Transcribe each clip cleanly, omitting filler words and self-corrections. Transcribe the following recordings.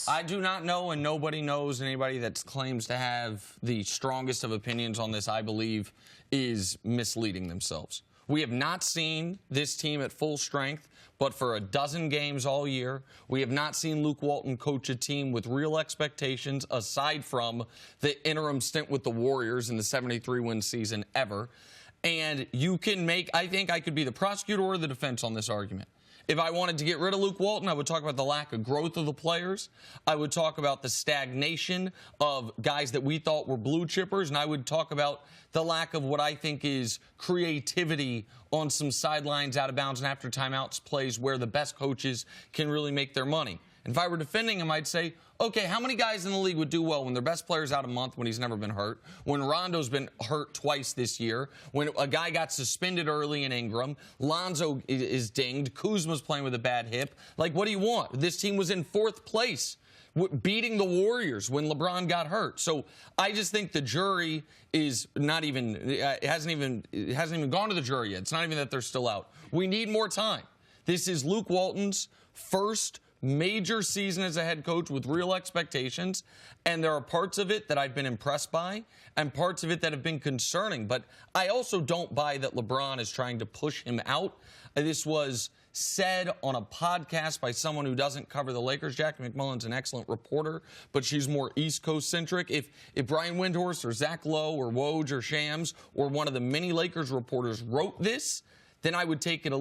I do not know, and nobody knows. Anybody that claims to have the strongest of opinions on this, I believe, is misleading themselves. We have not seen this team at full strength, but for a dozen games all year. We have not seen Luke Walton coach a team with real expectations, aside from the interim stint with the Warriors in the 73-win season ever. And you can make, I think I could be the prosecutor or the defense on this argument. If I wanted to get rid of Luke Walton, I would talk about the lack of growth of the players. I would talk about the stagnation of guys that we thought were blue chippers, and I would talk about the lack of what I think is creativity on some sidelines, out of bounds, and after timeouts plays where the best coaches can really make their money. And if I were defending him, I'd say, okay, how many guys in the league would do well when their best player's out a month, when he's never been hurt, when Rondo's been hurt twice this year, when a guy got suspended early in Ingram, Lonzo is dinged, Kuzma's playing with a bad hip. Like, what do you want? This team was in 4th place, beating the Warriors when LeBron got hurt. So I just think the jury is not even, it hasn't even gone to the jury yet. It's not even that they're still out. We need more time. This is Luke Walton's first major season as a head coach with real expectations, and there are parts of it that I've been impressed by and parts of it that have been concerning. But I also don't buy that LeBron is trying to push him out. This was said on a podcast by someone who doesn't cover the Lakers. Jackie McMullen's an excellent reporter, but she's more East Coast centric. If Brian Windhorst or Zach Lowe or Woj or Shams or one of the many Lakers reporters wrote this, then I would take it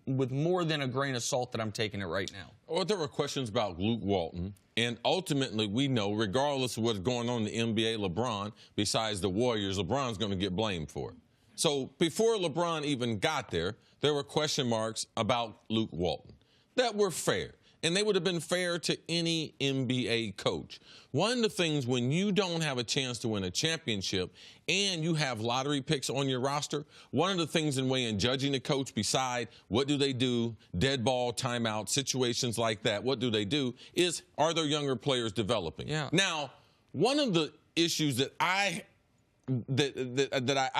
with more than a grain of salt that I'm taking it right now. Well, there were questions about Luke Walton, and ultimately we know, regardless of what's going on in the NBA, LeBron, besides the Warriors, LeBron's going to get blamed for it. So before LeBron even got there, there were question marks about Luke Walton that were fair, and they would have been fair to any NBA coach. One of the things, when you don't have a chance to win a championship and you have lottery picks on your roster, one of the things in judging the coach, beside what do they do, dead ball, timeout, situations like that, what do they do, is are their younger players developing? Yeah. Now, one of the issues that I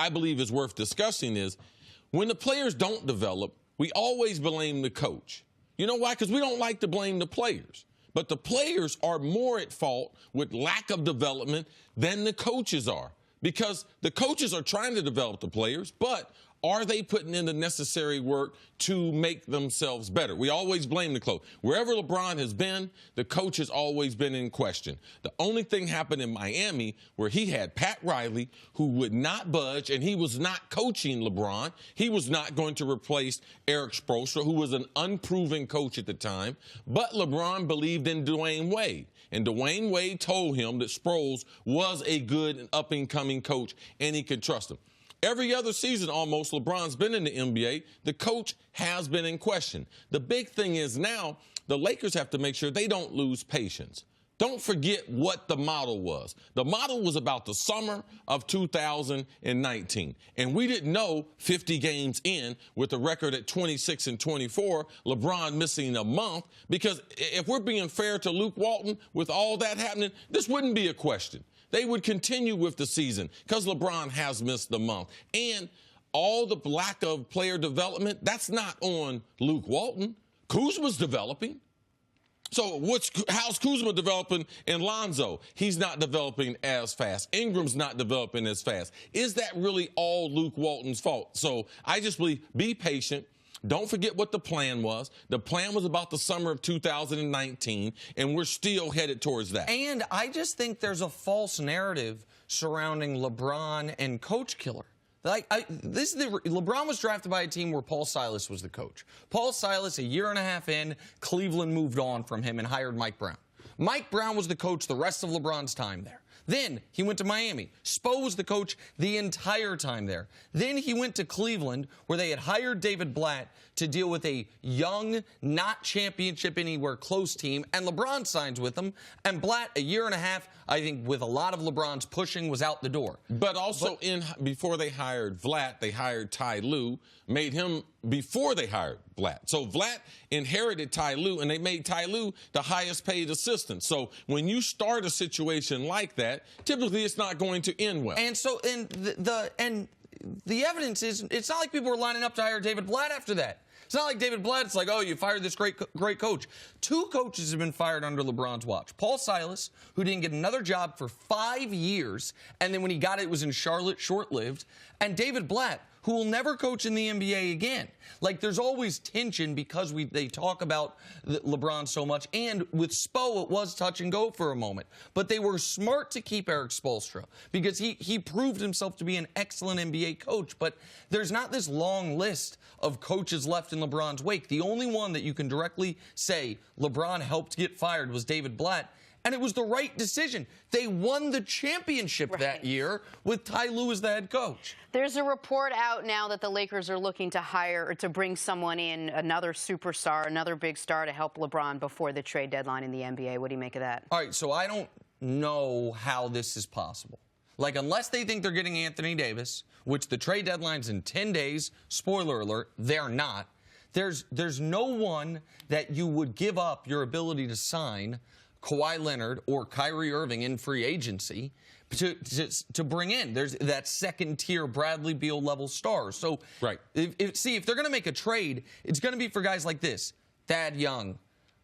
believe is worth discussing is when the players don't develop, we always blame the coach. You know why? Because we don't like to blame the players. But the players are more at fault with lack of development than the coaches are. Because the coaches are trying to develop the players, but are they putting in the necessary work to make themselves better? We always blame the coach. Wherever LeBron has been, the coach has always been in question. The only thing happened in Miami where he had Pat Riley, who would not budge, and he was not coaching LeBron. He was not going to replace Eric Spoelstra, who was an unproven coach at the time. But LeBron believed in Dwayne Wade. And Dwayne Wade told him that Sproles was a good and up-and-coming coach, and he could trust him. Every other season, almost, LeBron's been in the NBA. The coach has been in question. The big thing is now the Lakers have to make sure they don't lose patience. Don't forget what the model was. The model was about the summer of 2019. And we didn't know 50 games in with a record at 26-24, LeBron missing a month, because if we're being fair to Luke Walton, with all that happening, this wouldn't be a question. They would continue with the season because LeBron has missed the month. And all the lack of player development, that's not on Luke Walton. Kuzma's developing. So how's Kuzma developing in Lonzo? He's not developing as fast. Ingram's not developing as fast. Is that really all Luke Walton's fault? So I just believe, be patient. Don't forget what the plan was. The plan was about the summer of 2019, and we're still headed towards that. And I just think there's a false narrative surrounding LeBron and Coach Killer. LeBron was drafted by a team where Paul Silas was the coach. Paul Silas, a year and a half in, Cleveland moved on from him and hired Mike Brown. Mike Brown was the coach the rest of LeBron's time there. Then he went to Miami. Spo was the coach the entire time there. Then he went to Cleveland, where they had hired David Blatt to deal with a young, not championship anywhere close team, and LeBron signs with them. And Blatt, a year and a half, I think with a lot of LeBron's pushing, was out the door. But also, before they hired Blatt, they hired Ty Lue, made him before they hired Blatt. So Blatt inherited Ty Lue, and they made Ty Lue the highest paid assistant. So when you start a situation like that, typically it's not going to end well. And so, the evidence is, it's not like people were lining up to hire David Blatt after that. It's not like David Blatt. It's like, oh, you fired this great coach. 2 coaches have been fired under LeBron's watch. Paul Silas, who didn't get another job for 5 years, and then when he got it, it was in Charlotte, short-lived, and David Blatt, who will never coach in the NBA again. Like, there's always tension because they talk about LeBron so much. And with Spo, it was touch and go for a moment. But they were smart to keep Eric Spoelstra because he proved himself to be an excellent NBA coach. But there's not this long list of coaches left in LeBron's wake. The only one that you can directly say LeBron helped get fired was David Blatt. And it was the right decision. They won the championship that year with Ty Lue as the head coach. There's a report out now that the Lakers are looking to hire or to bring someone in, another superstar, another big star to help LeBron before the trade deadline in the NBA. What do you make of that? All right, so I don't know how this is possible. Like, unless they think they're getting Anthony Davis, which the trade deadline's in 10 days, spoiler alert, they're not. There's no one that you would give up your ability to sign Kawhi Leonard or Kyrie Irving in free agency to bring in. There's that second-tier Bradley Beal level star. So, right. if they're going to make a trade, it's going to be for guys like this: Thad Young,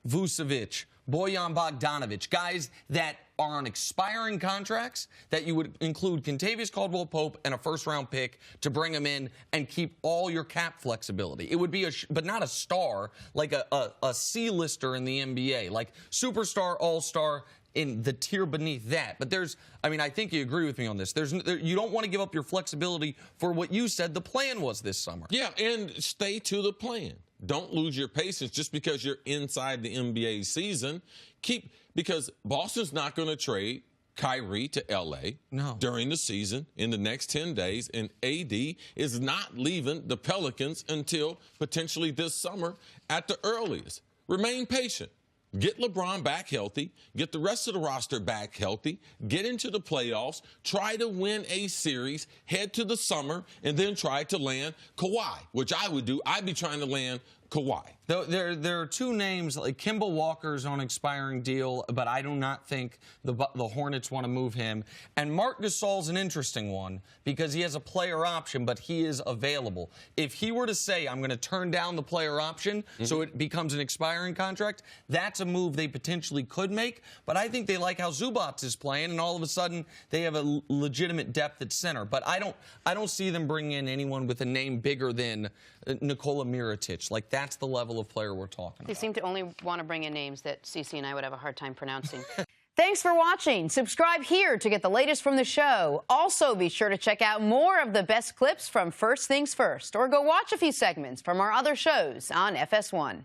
Vucevic, Bojan Bogdanovic, guys that are on expiring contracts that you would include Kentavious Caldwell-Pope and a first-round pick to bring them in and keep all your cap flexibility. It would be but not a star, like a C-lister in the NBA, like superstar, all-star in the tier beneath that. But I think you agree with me on this. You don't want to give up your flexibility for what you said the plan was this summer. Yeah, and stay to the plan. Don't lose your patience just because you're inside the NBA season. Because Boston's not going to trade Kyrie to L.A. during the season in the next 10 days, and AD is not leaving the Pelicans until potentially this summer at the earliest. Remain patient. Get LeBron back healthy. Get the rest of the roster back healthy. Get into the playoffs. Try to win a series. Head to the summer, and then try to land Kawhi, which I would do. I'd be trying to land Kawhi. There are 2 names, like Kemba Walker's on expiring deal, but I do not think the Hornets want to move him. And Marc Gasol's an interesting one because he has a player option, but he is available. If he were to say, I'm going to turn down the player option so it becomes an expiring contract, that's a move they potentially could make. But I think they like how Zubats is playing, and all of a sudden they have a legitimate depth at center. But I don't see them bringing in anyone with a name bigger than Nikola Mirotic. Like, that's the level of player we're talking about. They seem to only want to bring in names that Cece and I would have a hard time pronouncing. Thanks for watching. Subscribe here to get the latest from the show. Also, be sure to check out more of the best clips from First Things First, or go watch a few segments from our other shows on FS1.